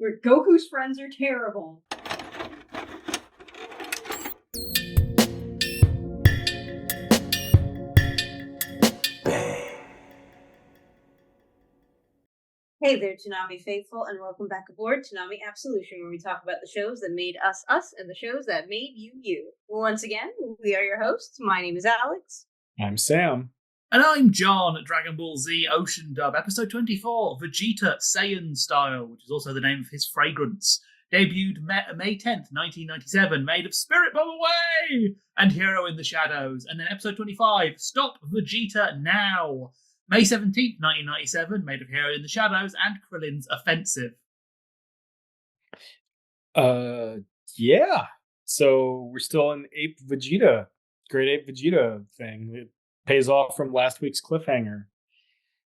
where Goku's friends are terrible. Hey there, Toonami faithful, and welcome back aboard Toonami Absolution, where we talk about the shows that made us us and the shows that made you you. Once again, we are your hosts. My name is Alyx. I'm Sam. And I'm John at Dragon Ball Z Ocean Dub, episode 24, Vegeta Saiyan Style, which is also the name of his fragrance. Debuted May 10th, 1997, made of Spirit Bomb Away and Hero in the Shadows. And then episode 25, Stop Vegeta Now. May 17th, 1997, made of Hero in the Shadows and Krillin's Offensive. Yeah. So we're still in Ape Vegeta, Great Ape Vegeta thing. It pays off from last week's cliffhanger.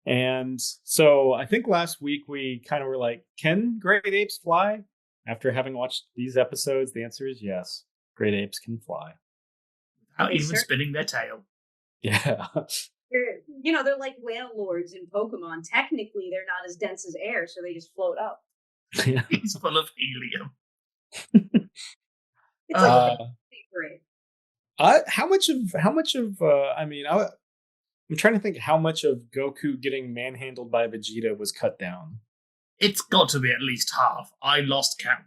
And so I think last week we kind of were like, can Great Apes fly? After having watched these episodes, the answer is yes. Great Apes can fly. Without even spinning their tail. Yeah. They're like whale lords in Pokemon. Technically, they're not as dense as air, so they just float up. He's full of helium. It's like I'm trying to think how much of Goku getting manhandled by Vegeta was cut down. It's got to be at least half. I lost count.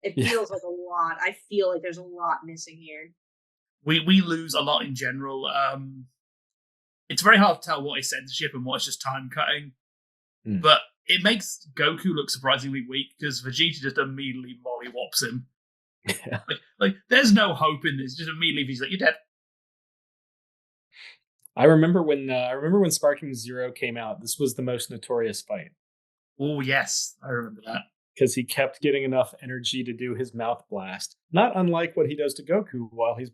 It feels like a lot. I feel like there's a lot missing here. We lose a lot in general. It's very hard to tell what is censorship and what is just time cutting. But it makes Goku look surprisingly weak because Vegeta just immediately mollywops him. Yeah. Like, there's no hope in this. Just immediately he's like, you're dead. I remember when Sparking Zero came out. This was the most notorious fight. Oh yes, I remember that. Because he kept getting enough energy to do his mouth blast. Not unlike what he does to Goku while he's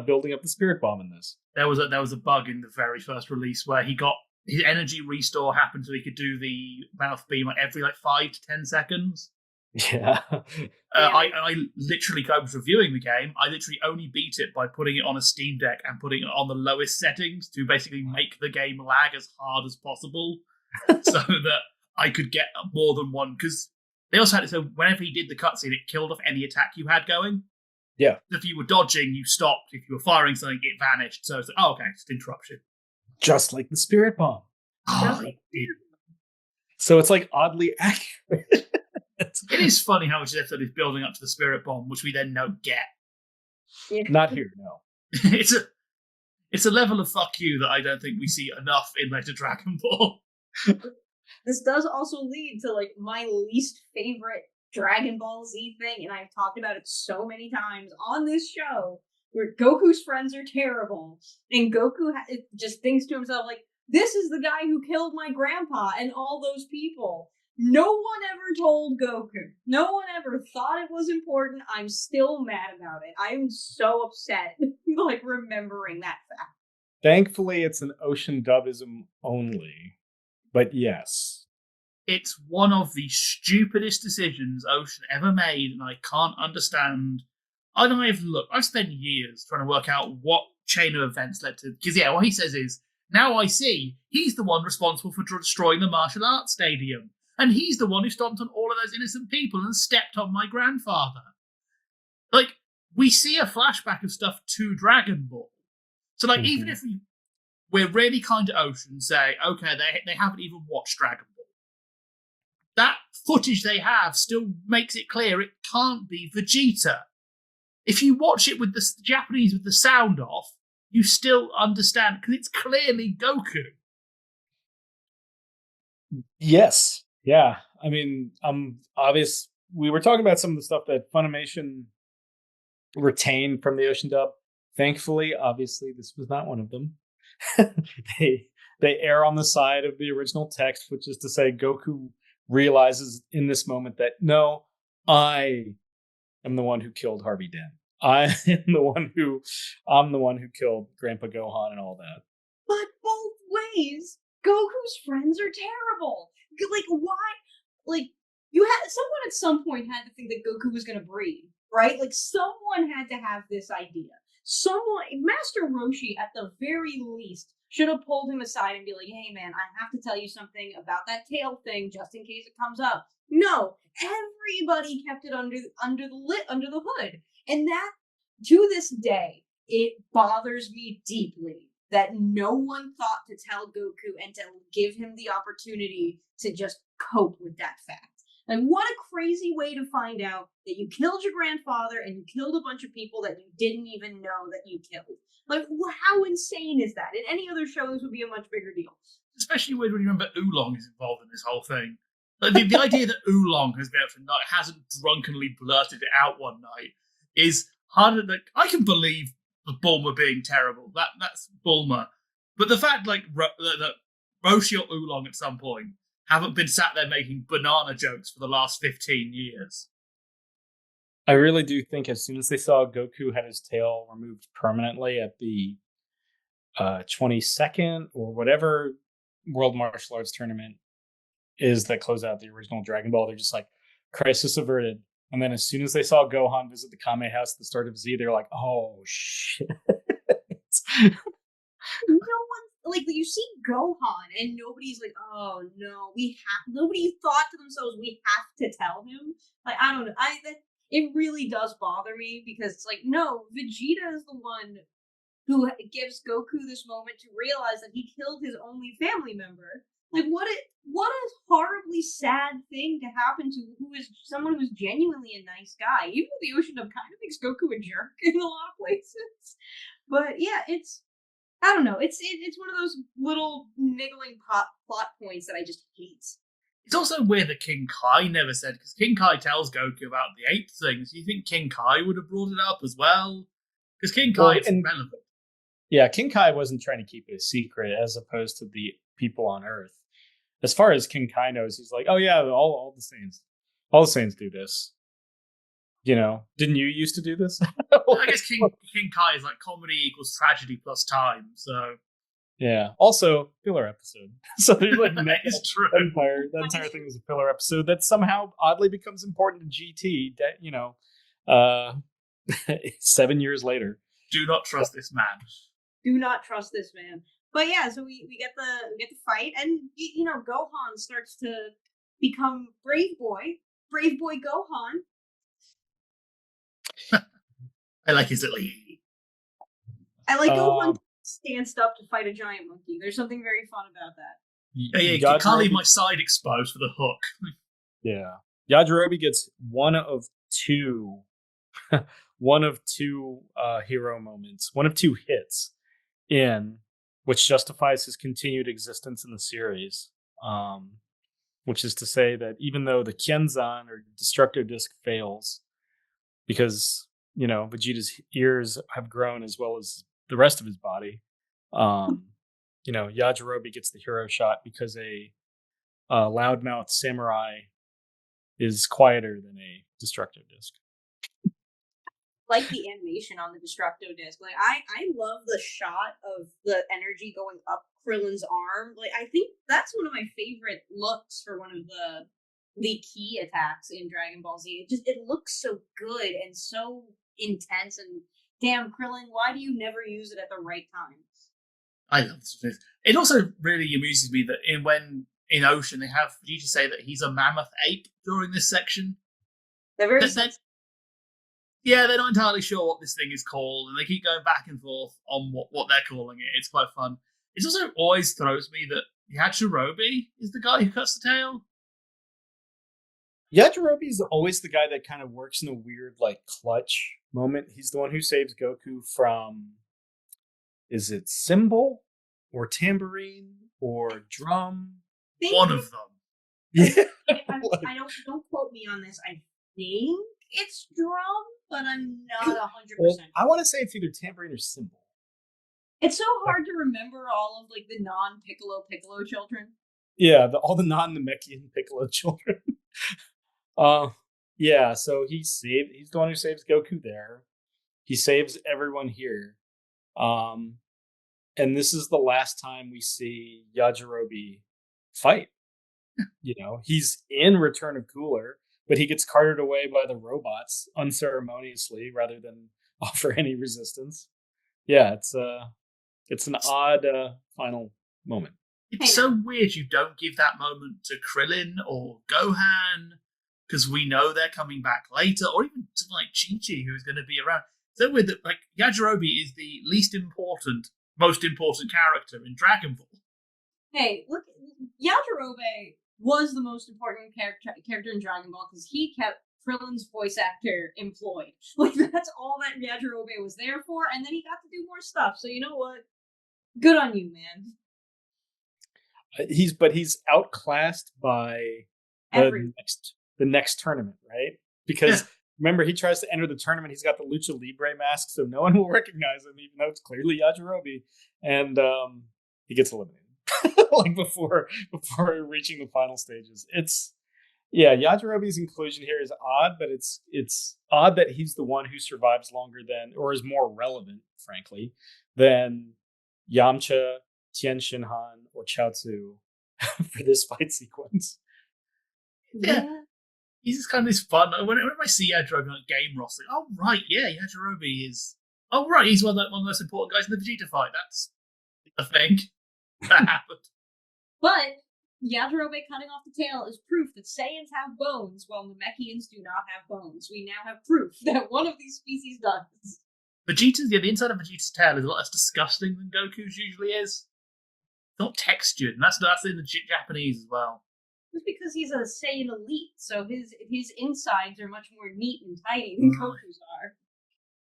building up the Spirit Bomb in this. There was a bug in the very first release where he got his energy restore happened so he could do the mouth beam every 5 to 10 seconds. Yeah. I literally, I was reviewing the game. I literally only beat it by putting it on a Steam Deck and putting it on the lowest settings to basically make the game lag as hard as possible, so that I could get more than one. Because they also had it so whenever he did the cutscene, it killed off any attack you had going. Yeah. If you were dodging, you stopped. If you were firing something, it vanished. So it's like, okay, just interruption. Just like the Spirit Bomb. Oh, so it's oddly accurate. It is funny how much this episode is building up to the Spirit Bomb, which we then don't get. Yeah. Not here, no. It's a level of fuck you that I don't think we see enough in later Dragon Ball. This does also lead to my least favorite Dragon Ball Z thing, and I've talked about it so many times on this show, where Goku's friends are terrible, and Goku just thinks to himself, this is the guy who killed my grandpa and all those people. No one ever told Goku. No one ever thought it was important. I'm still mad about it. I'm so upset, remembering that fact. Thankfully, it's an Ocean Dubism only. But yes. It's one of the stupidest decisions Ocean ever made, and I can't understand. I've spent years trying to work out what chain of events led to. Because, what he says is, now I see he's the one responsible for destroying the martial arts stadium. And he's the one who stomped on all of those innocent people and stepped on my grandfather. We see a flashback of stuff to Dragon Ball. So, even if we're really kind to Ocean, say, okay, they haven't even watched Dragon Ball. That footage they have still makes it clear it can't be Vegeta. If you watch it with the Japanese with the sound off, you still understand, because it's clearly Goku. Yes. Yeah. I mean, obvious. We were talking about some of the stuff that Funimation retained from the Ocean Dub. Thankfully, obviously, this was not one of them. They err on the side of the original text, which is to say Goku realizes in this moment that, no, I am the one who killed Harvey Dent. I'm the one who killed Grandpa Gohan and all that. But both ways, Goku's friends are terrible. Why? Someone at some point had to think that Goku was going to breed, right? Someone had to have this idea. Master Roshi, at the very least, should have pulled him aside and be like, "Hey, man, I have to tell you something about that tail thing, just in case it comes up." No, everybody kept it under the hood, and that to this day it bothers me deeply that no one thought to tell Goku and to give him the opportunity to just cope with that fact. Like, what a crazy way to find out that you killed your grandfather and you killed a bunch of people that you didn't even know that you killed. Like, how insane is that? In any other show, this would be a much bigger deal. Especially when you remember Oolong is involved in this whole thing. Like, the idea that Oolong has been able to hasn't drunkenly blurted it out one night is harder. Like, I can believe the Bulma being terrible. That's Bulma. But the fact that Roshi or Oolong at some point haven't been sat there making banana jokes for the last 15 years. I really do think as soon as they saw Goku had his tail removed permanently at the 22nd or whatever World Martial Arts Tournament is that closed out the original Dragon Ball, they're just like, crisis averted. And then as soon as they saw Gohan visit the Kame House at the start of Z, they're like, oh, shit. No one, like, you see Gohan and nobody's like, oh no, nobody thought to themselves, we have to tell him. Like, I don't know, it really does bother me because it's like, no, Vegeta is the one who gives Goku this moment to realize that he killed his only family member. Like, what a horribly sad thing to happen to someone who's genuinely a nice guy. Even though the Ocean Dub kind of makes Goku a jerk in a lot of places. But yeah, I don't know. It's one of those little niggling plot points that I just hate. It's also weird that King Kai never said, because King Kai tells Goku about the ape thing. So you think King Kai would have brought it up as well? Because King Kai is relevant. Yeah, King Kai wasn't trying to keep it a secret as opposed to the people on Earth. As far as King Kai knows, he's like, oh yeah, all the Saiyans do this. You know, didn't you used to do this? I guess King Kai is like comedy equals tragedy plus time. So yeah. Also, filler episode. So there's like that is true. Empire. That entire thing was a filler episode that somehow oddly becomes important to GT. That 7 years later. Do not trust this man. Do not trust this man. But yeah, so we get the fight, and Gohan starts to become Brave Boy Gohan. I like his little. I like Gohan stands up to fight a giant monkey. There's something very fun about that. Yeah, you can't leave my side exposed for the hook. Yeah, Yajirobe gets one of two hero moments, one of two hits in, which justifies his continued existence in the series. Which is to say that even though the Kenzan or Destructo Disc fails, because Vegeta's ears have grown as well as the rest of his body, Yajirobe gets the hero shot because a loudmouth samurai is quieter than a Destructo Disc. Like the animation on the Destructo Disc. Like, I love the shot of the energy going up Krillin's arm. Like, I think that's one of my favorite looks for one of the key attacks in Dragon Ball Z. It looks so good and so intense, and damn, Krillin, why do you never use it at the right time? I love this. It also really amuses me that when in Ocean they have Vegeta say that he's a mammoth ape during this section. They're very yeah, they're not entirely sure what this thing is called, and they keep going back and forth on what they're calling it. It's quite fun. It also always throws me that Yajirobe is the guy who cuts the tail. Yajirobe is always the guy that kind of works in a weird, like, clutch moment. He's the one who saves Goku from, is it cymbal or tambourine or drum? One of them. Yeah. I don't quote me on this. I think it's drum, but I'm not 100%. I want to say it's either tambourine or cymbal. It's so hard to remember all of like the non-Piccolo children. Yeah, all the non-Namekian Piccolo children. Yeah, so he's the one who saves Goku there. He saves everyone here. And this is the last time we see Yajirobe fight. He's in Return of Cooler, but he gets carted away by the robots unceremoniously rather than offer any resistance. Yeah, It's an odd final moment. It's so weird you don't give that moment to Krillin or Gohan, because we know they're coming back later, or even to like Chi-Chi, who's going to be around. So weird that like Yajirobe is the most important character in Dragon Ball. Hey, look, Yajirobe was the most important character in Dragon Ball because he kept Krillin's voice actor employed. Like, that's all that Yajirobe was there for, and then he got to do more stuff. So you know what? Good on you, man. He's outclassed by the next tournament, right? Because remember, he tries to enter the tournament. He's got the Lucha Libre mask, so no one will recognize him, even though it's clearly Yajirobe, and he gets eliminated like before reaching the final stages. Yajirobe's inclusion here is odd, but it's odd that he's the one who survives longer than, or is more relevant, frankly, than Yamcha, Tien Shinhan, or Chaozu for this fight sequence. Yeah. He's just kind of this fun. Whenever I see Yajirobe on a game roster, Yajirobe is. Oh, right, he's one of the most important guys in the Vegeta fight. That's a thing that happened. But Yajirobe cutting off the tail is proof that Saiyans have bones while Namekians do not have bones. We now have proof that one of these species does. The inside of Vegeta's tail is a lot less disgusting than Goku's usually is. It's not textured, and that's in the Japanese as well. It's because he's a Saiyan elite, so his insides are much more neat and tidy than Goku's are.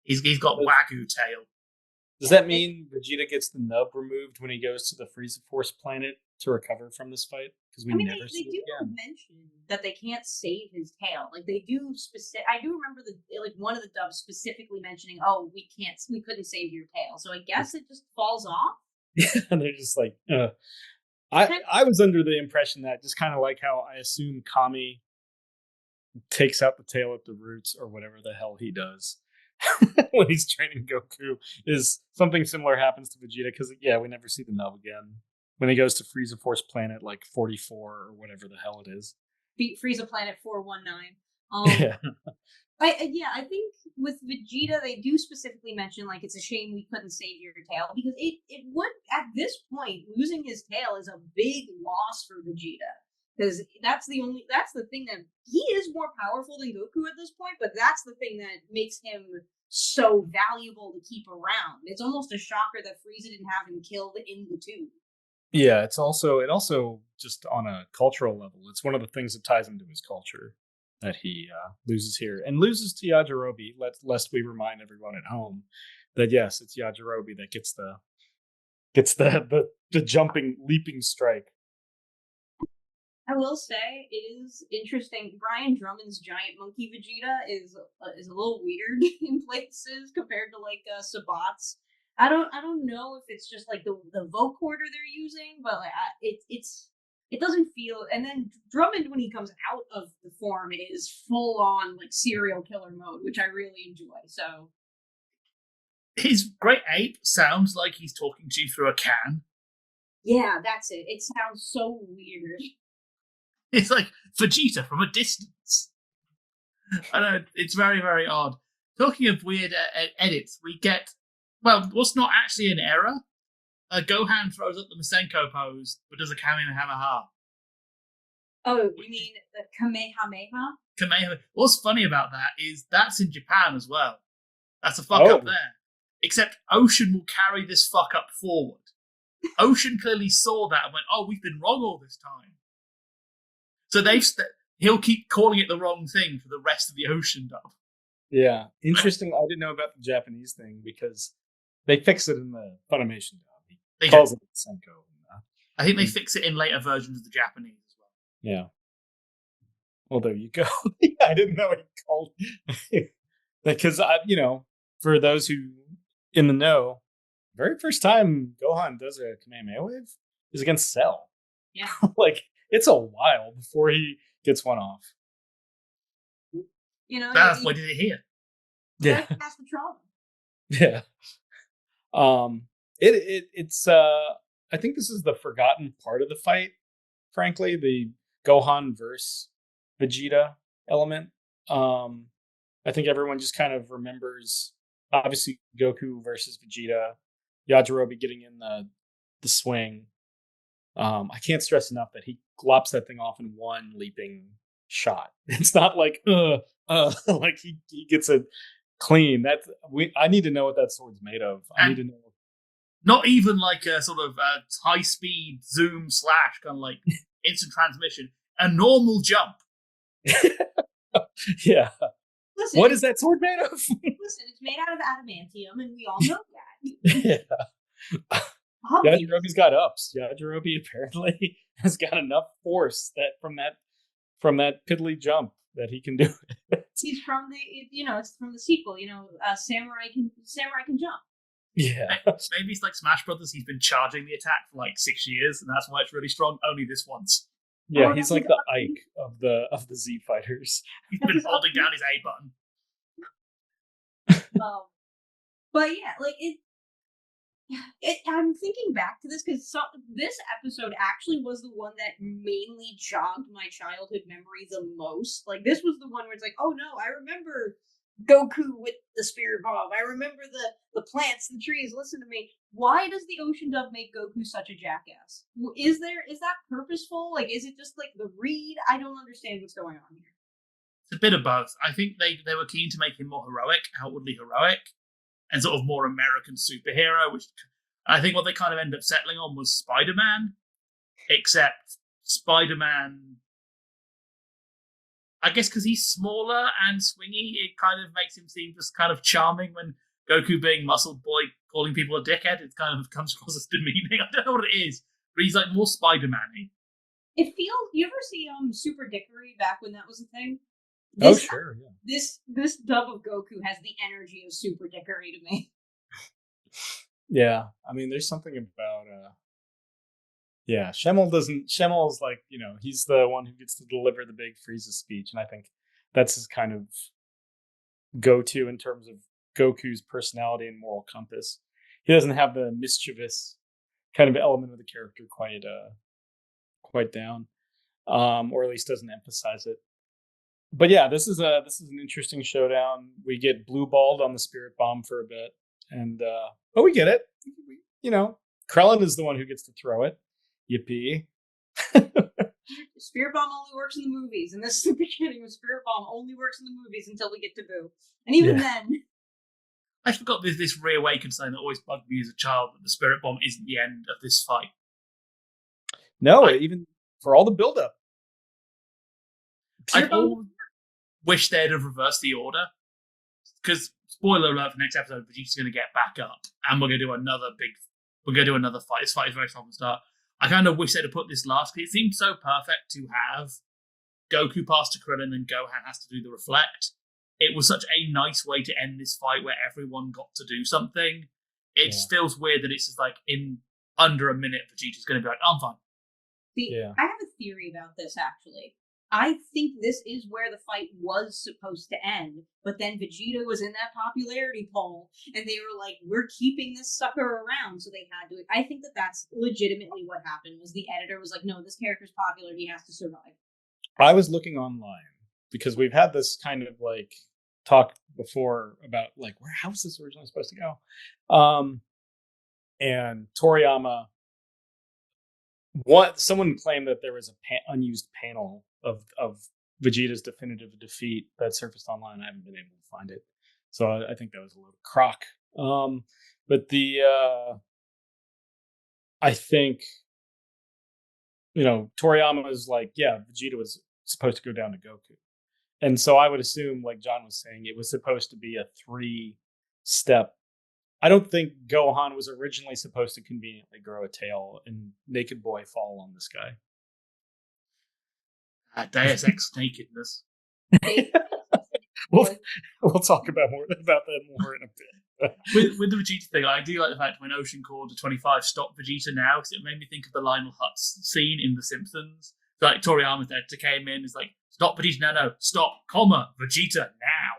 He's got Wagyu tail. Does that mean Vegeta gets the nub removed when he goes to the Frieza Force planet to recover from this fight? Because they do mention that they can't save his tail. Like they do I do remember one of the dubs specifically mentioning, "Oh, we couldn't save your tail." So I guess it just falls off. Yeah, and they're just like, I was under the impression that, just kind of like how I assume Kami takes out the tail at the roots or whatever the hell he does when he's training Goku, is something similar happens to Vegeta, because we never see the nub again when he goes to Frieza Force planet like 44 or whatever the hell it is. Frieza planet 419. I think with Vegeta they do specifically mention like it's a shame we couldn't save your tail, because it would, at this point, losing his tail is a big loss for Vegeta. Because that's the thing that he is more powerful than Goku at this point, but that's the thing that makes him so valuable to keep around. It's almost a shocker that Frieza didn't have him killed in the tube. Yeah, it also just on a cultural level, it's one of the things that ties him to his culture that he loses here, and loses to Yajirobe. Lest we remind everyone at home that yes, it's Yajirobe that gets the jumping, leaping strike. I will say it is interesting. Brian Drummond's giant monkey Vegeta is a little weird in places compared to like Sabat's. I don't know if it's just like the vocoder they're using, but like it doesn't feel. And then Drummond, when he comes out of the form, it is full on like serial killer mode, which I really enjoy. So his Great Ape sounds like he's talking to you through a can. Yeah, that's it. It sounds so weird. It's like Vegeta from a distance. I know, it's very, very odd. Talking of weird edits, we get, what's not actually an error. Gohan throws up the Masenko pose, but does a Kamehameha. Oh, you mean the Kamehameha? Kamehameha. What's funny about that is that's in Japan as well. That's a fuck up there. Except Ocean will carry this fuck up forward. Ocean clearly saw that and went, "Oh, we've been wrong all this time." So he'll keep calling it the wrong thing for the rest of the Ocean dub. Yeah, interesting. I didn't know about the Japanese thing because they fix it in the Funimation dub. He calls it Senko. I think they fix it in later versions of the Japanese as well. Yeah. Well, there you go. I didn't know he called because for those who in the know, very first time Gohan does a Kamehameha wave is against Cell. Yeah. Like, it's a while before he gets one off. That's why did it here. Yeah. Past the trauma. Yeah. It's I think this is the forgotten part of the fight, frankly, the Gohan versus Vegeta element. I think everyone just kind of remembers, obviously, Goku versus Vegeta, Yajirobe getting in the swing. I can't stress enough that he glops that thing off in one leaping shot. It's not like like he gets it clean. I need to know what that sword's made of. I need to know. Not even like a sort of high speed zoom slash kind of like instant transmission. A normal jump. Yeah. Listen, what is that sword made of? Listen, it's made out of adamantium, and we all know that. Yeah. Yajirobe's got ups. Yajirobe apparently has got enough force that from that piddly jump that he can do it. He's from it's from the sequel. Samurai can jump. Yeah. Maybe it's like Smash Brothers. He's been charging the attack for like 6 years, and that's why it's really strong. Only this once. Yeah, he's like the Ike of the Z fighters. He's been holding down his A button. But yeah, like I'm thinking back to this because this episode actually was the one that mainly jogged my childhood memory the most. Like, this was the one where it's like, oh no, I remember Goku with the spirit bomb. I remember the plants, the trees. Listen to me. Why does the Ocean Dove make Goku such a jackass? Is that purposeful? Like, is it just like the read? I don't understand what's going on here. It's a bit of both. I think they were keen to make him more heroic, outwardly heroic, and sort of more American superhero, which I think what they kind of ended up settling on was Spider-Man, except Spider-Man, I guess because he's smaller and swingy, it kind of makes him seem just kind of charming when Goku being muscle boy calling people a dickhead, it kind of comes across as demeaning. I don't know what it is, but he's like more Spider-Man-y. It feels, you ever see Super Dickory back when that was a thing? Sure, yeah. This dub of Goku has the energy of Super Dickory to me. Yeah, I mean, there's something about Shemel's like, he's the one who gets to deliver the big Frieza speech, and I think that's his kind of go-to in terms of Goku's personality and moral compass. He doesn't have the mischievous kind of element of the character quite down, or at least doesn't emphasize it. But yeah, this is an interesting showdown. We get blue balled on the spirit bomb for a bit, and but we get it. Krillin is the one who gets to throw it. Yippee! Spirit bomb only works in the movies, and this is the beginning of Spirit bomb only works in the movies until we get to Boo, and even then. I forgot this reawakened sign that always bugged me as a child, that the spirit bomb isn't the end of this fight. No, even for all the build-up. I wish they'd have reversed the order. Because, spoiler alert for next episode, Vegeta's going to get back up, and we're going to do another fight. This fight is very strong to start. I kind of wish they'd have put this last, because it seemed so perfect to have Goku pass to Krillin and Gohan has to do the reflect. It was such a nice way to end this fight where everyone got to do something. It just feels weird that it's just like in under a minute, Vegeta's going to be like, I'm fine. See, I have a theory about this, actually. I think this is where the fight was supposed to end, but then Vegeta was in that popularity poll, and they were like, we're keeping this sucker around, so they had to. I think that's legitimately what happened, was the editor was like, no, this character's popular, he has to survive. I was looking online, because we've had this kind of like talk before about like, how was this originally supposed to go? And Toriyama, someone claimed that there was an unused panel of Vegeta's definitive defeat that surfaced online. I haven't been able to find it, so I think that was a little crock. But I think Toriyama was like, yeah, Vegeta was supposed to go down to Goku, and so I would assume, like John was saying, it was supposed to be a 3-step. I don't think Gohan was originally supposed to conveniently grow a tail and Naked Boy fall on this guy. Deus Ex nakedness. We'll talk about that more in a bit. with the Vegeta thing, I do like the fact when Ocean called to 25 "Stop Vegeta now," because it made me think of the Lionel Hutz scene in The Simpsons. So, like Toriyama's there to came in, is like, "Stop Vegeta, no, stop, Vegeta now."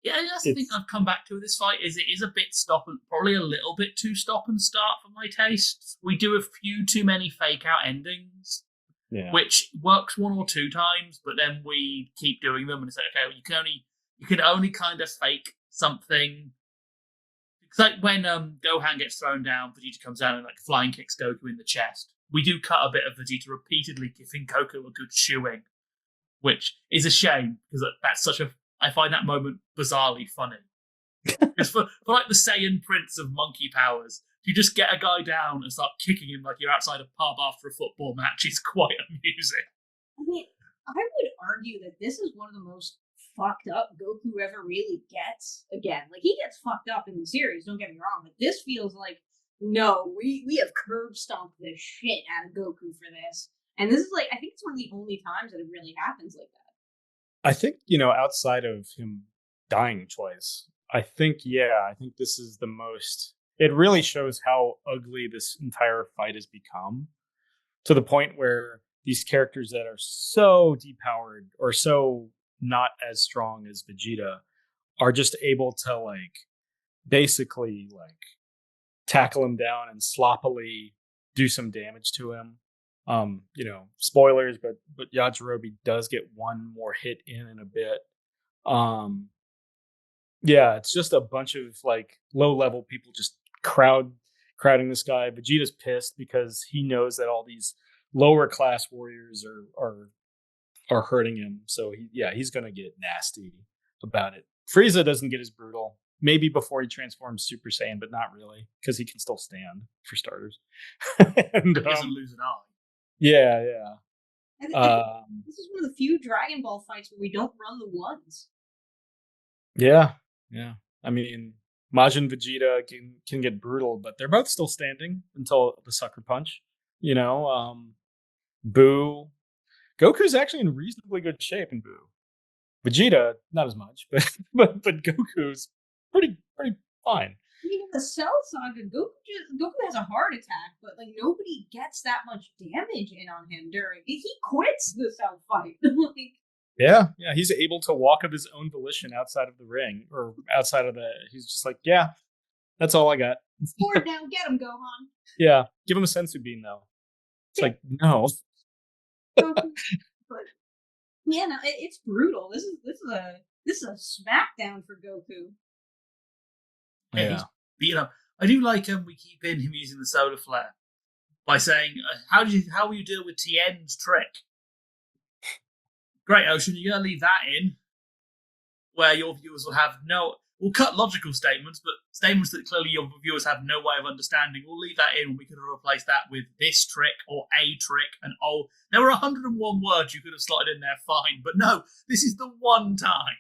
Yeah, that's the thing I've come back to with this fight, is it is a bit probably a little bit too stop and start for my taste. We do a few too many fake out endings, which works 1 or 2 times, but then we keep doing them, and it's like, okay, well, you can only kind of fake something It's like when Gohan gets thrown down, Vegeta comes down and like flying kicks Goku in the chest. We do cut a bit of Vegeta repeatedly giving Goku a good shoeing, which is a shame because that's such a. I find that moment bizarrely funny. Because for like the Saiyan Prince of Monkey Powers, you just get a guy down and start kicking him like you're outside a pub after a football match. It's quite amusing. I mean, I would argue that this is one of the most fucked up Goku ever really gets. Again, like he gets fucked up in the series. Don't get me wrong, but this feels like no, we have curb stomped the shit out of Goku for this, and this is like I think it's one of the only times that it really happens like that. I think outside of him dying twice, I think this is the most. It really shows how ugly this entire fight has become, to the point where these characters that are so depowered or so not as strong as Vegeta are just able to like basically like tackle him down and sloppily do some damage to him. Spoilers, but Yajirobe does get one more hit in a bit. Yeah, it's just a bunch of like low level people just crowding this guy. Vegeta's pissed because he knows that all these lower class warriors are hurting him. So he's gonna get nasty about it. Frieza doesn't get as brutal. Maybe before he transforms Super Saiyan, but not really, because he can still stand, for starters. And he doesn't lose an eye. Yeah. I think this is one of the few Dragon Ball fights where we don't run the ones. Yeah. I mean, Majin Vegeta can get brutal, but they're both still standing until the sucker punch. Boo. Goku's actually in reasonably good shape in Boo. Vegeta, not as much, but Goku's pretty fine. I mean, in the Cell Saga, Goku has a heart attack, but like nobody gets that much damage in on him during. He quits the Cell fight. Yeah, he's able to walk of his own volition outside of the ring or outside of the. He's just like, yeah, that's all I got. Forward now, get him, Gohan. Yeah, give him a sensu bean though. It's like no. But yeah, no, it's brutal. This is a smackdown for Goku. Yeah, I do like we keep in him using the solar flare by saying, "How will you deal with Tien's trick?" Great Ocean, you're going to leave that in, where your viewers will have we'll cut logical statements, but statements that clearly your viewers have no way of understanding. We'll leave that in. We could have replaced that with this trick or a trick. And there were 101 words you could have slotted in there fine, but no, this is the one time.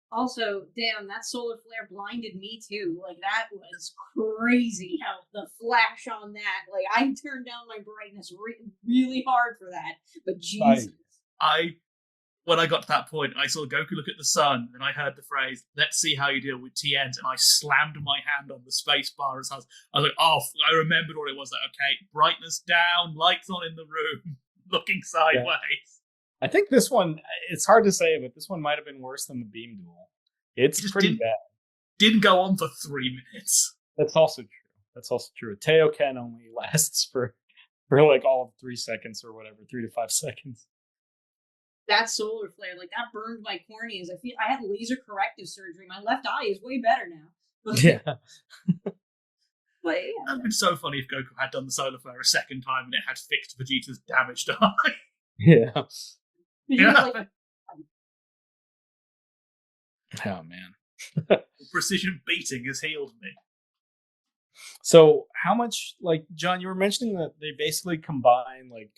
Also, damn, that solar flare blinded me too. Like, that was crazy how the flash on that. Like, I turned down my brightness really hard for that. But Jesus. When I got to that point, I saw Goku look at the sun, and I heard the phrase, "Let's see how you deal with TNs," and I slammed my hand on the space bar as I was like, oh, I remembered what it was. Like, okay, brightness down, lights on in the room, looking sideways. Yeah. I think this one, it's hard to say, but this one might have been worse than the beam duel. It's pretty bad. Didn't go on for 3 minutes. That's also true. Kaio-ken only lasts for like all of 3 seconds or whatever, 3 to 5 seconds. That solar flare, like that burned my corneas. I had laser corrective surgery. My left eye is way better now. But, yeah. But yeah. That would been so funny if Goku had done the solar flare a second time and it had fixed Vegeta's damaged eye. Yeah. Yeah. Oh man. Precision beating has healed me. So how much, like, John, you were mentioning that they basically combine like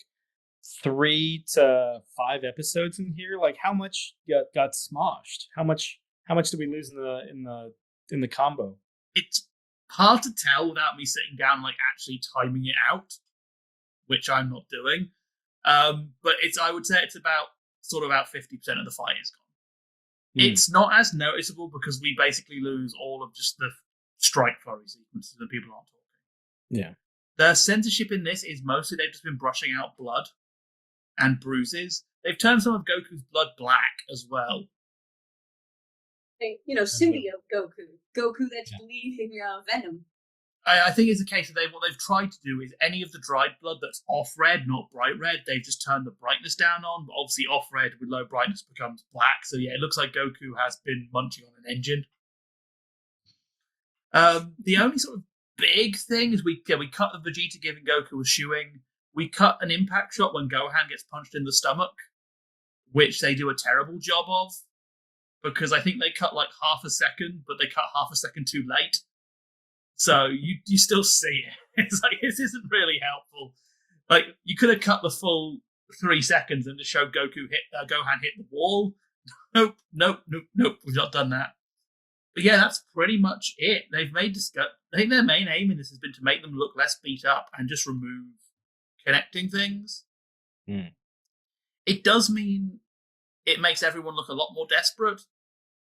3 to 5 episodes in here. Like, how much got smoshed? How much did we lose in the combo? It's hard to tell without me sitting down, like actually timing it out, which I'm not doing. But I would say it's about 50% of the fight is gone. It's not as noticeable because we basically lose all of just the strike flurry sequences that people aren't talking. Yeah. The censorship in this is mostly they've just been brushing out blood and bruises. They've turned some of Goku's blood black as well. symbiote Goku that's bleeding venom. I think it's a case of what they've tried to do is any of the dried blood that's off red, not bright red, they've just turned the brightness down on, but obviously off red with low brightness becomes black. So yeah, it looks like Goku has been munching on an engine. The only sort of big thing is we cut the Vegeta giving Goku a shoeing. We cut an impact shot when Gohan gets punched in the stomach, which they do a terrible job of, because I think they cut like half a second, but they cut half a second too late. So you still see it. It's like, this isn't really helpful. Like, you could have cut the full 3 seconds and just show Gohan hit the wall. Nope. We've not done that. But yeah, that's pretty much it. They've made this. I think their main aim in this has been to make them look less beat up and just remove connecting things. It does mean it makes everyone look a lot more desperate.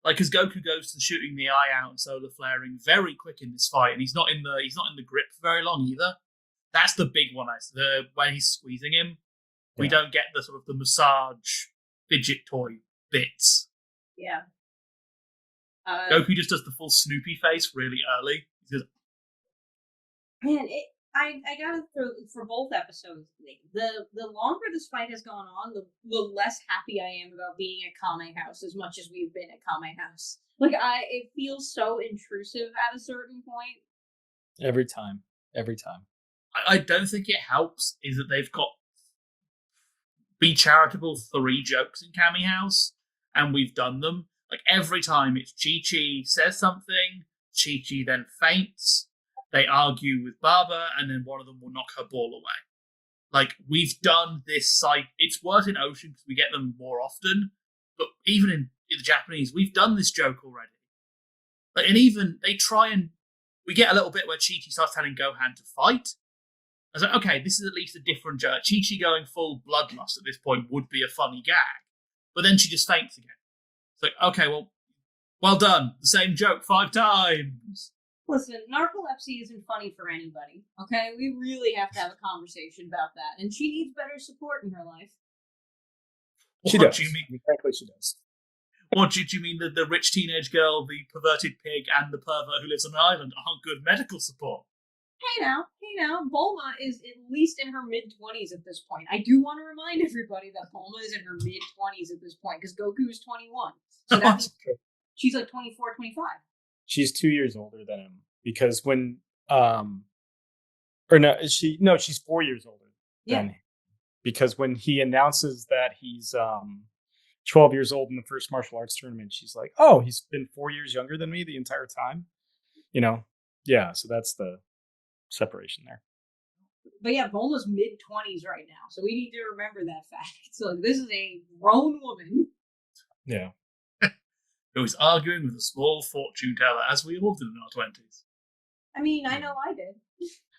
Like, as Goku goes to shooting the eye out and solar flaring very quick in this fight, and he's not in the grip for very long either. That's the big one. When he's squeezing him, we don't get the sort of the massage fidget toy bits. Yeah. Goku just does the full Snoopy face really early. Man, I gotta throw for both episodes. The longer this fight has gone on, the less happy I am about being at Kame House as much as we've been at Kame House. Like, it feels so intrusive at a certain point. Every time. I don't think it helps is that they've got Be Charitable 3 jokes in Kame House, and we've done them. Like, every time it's Chi-Chi says something, Chi-Chi then faints, they argue with Baba, and then one of them will knock her ball away. Like, we've done this side. It's worse in Ocean because we get them more often, but even in the Japanese, we've done this joke already. Like, and even they try and we get a little bit where Chi-Chi starts telling Gohan to fight. I was like, okay, this is at least a different joke. Chi-Chi going full bloodlust at this point would be a funny gag, but then she just faints again. It's like, okay, well done. The same joke 5 times. Listen, narcolepsy isn't funny for anybody, okay? We really have to have a conversation about that, and she needs better support in her life. She does. Frankly, she does. What do you mean that the rich teenage girl, the perverted pig, and the pervert who lives on an island aren't good medical support? Hey now, Bulma is at least in her mid-20s at this point. I do want to remind everybody that Bulma is in her mid-20s at this point, because Goku is 21. So that's she's like 24, 25. She's 2 years older than him, because when she's 4 years older than him, because when he announces that he's 12 years old in the first martial arts tournament, she's like, oh, he's been 4 years younger than me the entire time. So that's the separation there. But yeah, Bulma's mid-20s right now, so we need to remember that fact. So this is a grown woman. Yeah. Who is arguing with a small fortune teller, as we all did in our 20s. I mean, I know I did.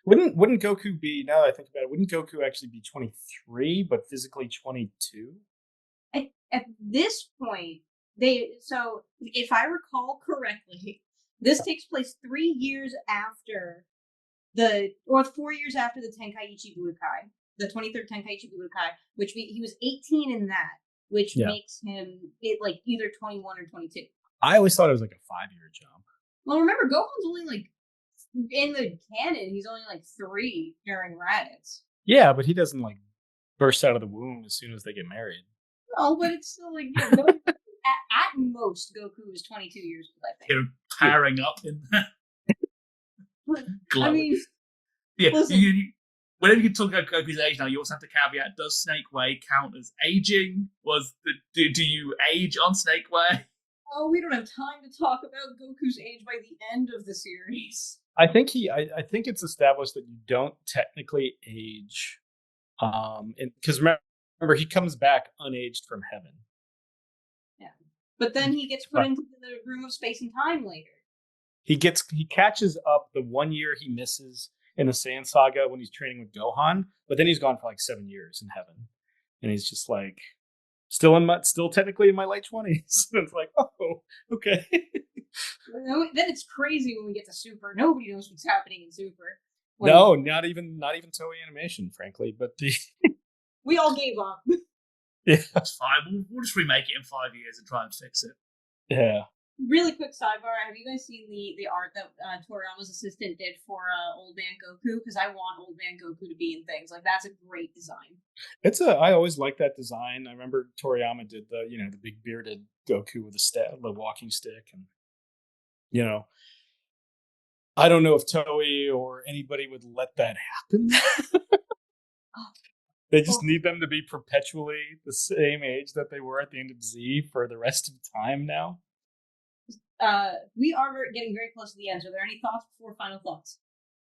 Wouldn't Goku be, now that I think about it, wouldn't Goku actually be 23, but physically 22? At this point, so if I recall correctly, this takes place 3 years after 4 years after the Tenkaichi Budokai, the 23rd Tenkaichi Budokai, which he was 18 in that, which makes him like either 21 or 22. I always thought it was like a 5-year jump. Well, remember, Gohan's only like, in the canon, he's only like 3 during Raditz. Yeah, but he doesn't like burst out of the womb as soon as they get married. No, but it's still like, at most, Goku is 22 years old, I think. You're powering up in that. I mean, yeah. Whenever you talk about Goku's age now, you also have to caveat: does Snake Way count as aging? Do you age on Snake Way? Oh, we don't have time to talk about Goku's age by the end of the series. I think I think it's established that you don't technically age, because remember he comes back unaged from heaven. Yeah, but then he gets put into the room of space and time later. He catches up the 1 year he misses in the Saiyan Saga when he's training with Gohan, but then he's gone for like 7 years in heaven, and he's just like still technically in my late 20s. It's like, oh, okay. Then it's crazy when we get to Super. Nobody knows what's happening in Super. No, not even Toei Animation, frankly. But we all gave up. Yeah, that's fine. We'll just remake it in 5 years and try and fix it. Yeah. Really quick sidebar: have you guys seen the art that Toriyama's assistant did for Old Man Goku? Because I want Old Man Goku to be in things like that's a great design. I always liked that design. I remember Toriyama did the the big bearded Goku with the walking stick, and I don't know if Toei or anybody would let that happen. They just need them to be perpetually the same age that they were at the end of Z for the rest of time now. We are getting very close to the end. Are there any thoughts before final thoughts?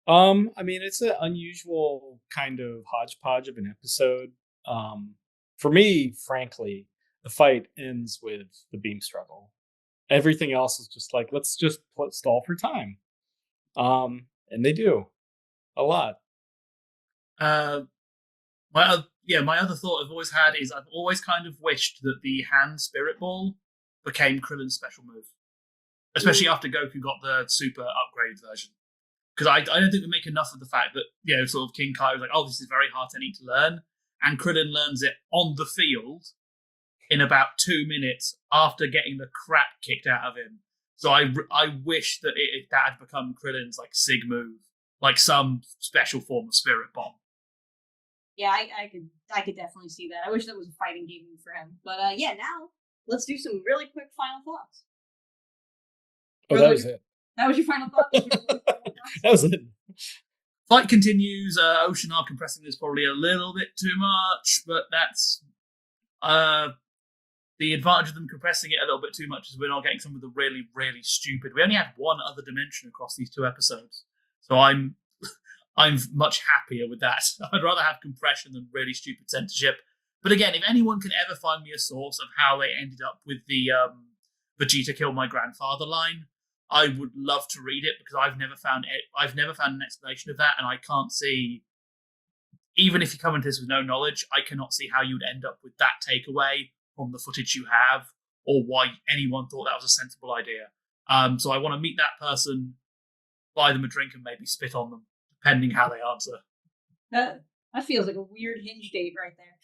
I mean, it's an unusual kind of hodgepodge of an episode. For me, frankly, the fight ends with the beam struggle. Everything else is just like, let's just stall for time. And they do a lot. My other thought I've always had is I've always kind of wished that the hand spirit ball became Krillin's special move, especially after Goku got the super upgrade version. Because I don't think we make enough of the fact that sort of King Kai was like, oh, this is very hard to need to learn, and Krillin learns it on the field in about 2 minutes after getting the crap kicked out of him. So I wish that that had become Krillin's like sig move, like some special form of spirit bomb. Yeah, I could definitely see that. I wish that was a fighting game move for him. But now let's do some really quick final thoughts. That was it. That was your final thought? That was it. Fight continues. Ocean are compressing this probably a little bit too much, but that's the advantage of them compressing it a little bit too much is we're not getting some of the really, really stupid. We only had one other dimension across these 2 episodes, so I'm much happier with that. I'd rather have compression than really stupid censorship. But again, if anyone can ever find me a source of how they ended up with the Vegeta killed my grandfather line, I would love to read it, because I've never found an explanation of that, and I can't see, even if you come into this with no knowledge, I cannot see how you'd end up with that takeaway from the footage you have, or why anyone thought that was a sensible idea. So I want to meet that person, buy them a drink, and maybe spit on them, depending how they answer. That feels like a weird hinge date right there.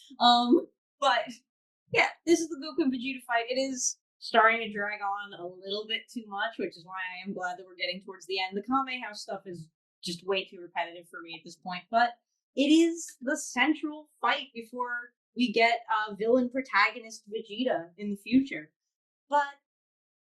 But yeah, this is the Goku and Vegeta fight. It is starting to drag on a little bit too much, which is why I am glad that we're getting towards the end. The Kamehameha stuff is just way too repetitive for me at this point, but it is the central fight before we get villain protagonist Vegeta in the future.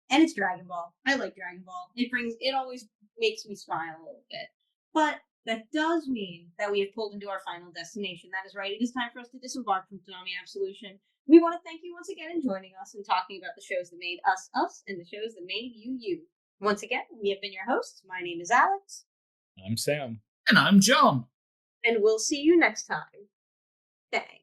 And it's Dragon Ball. I like Dragon Ball. It always makes me smile a little bit. But that does mean that we have pulled into our final destination. That is right. It is time for us to disembark from Toonami Absolution. We want to thank you once again in joining us and talking about the shows that made us, and the shows that made you, you. Once again, we have been your hosts. My name is Alyx. I'm Sam. And I'm John. And we'll see you next time. Thanks.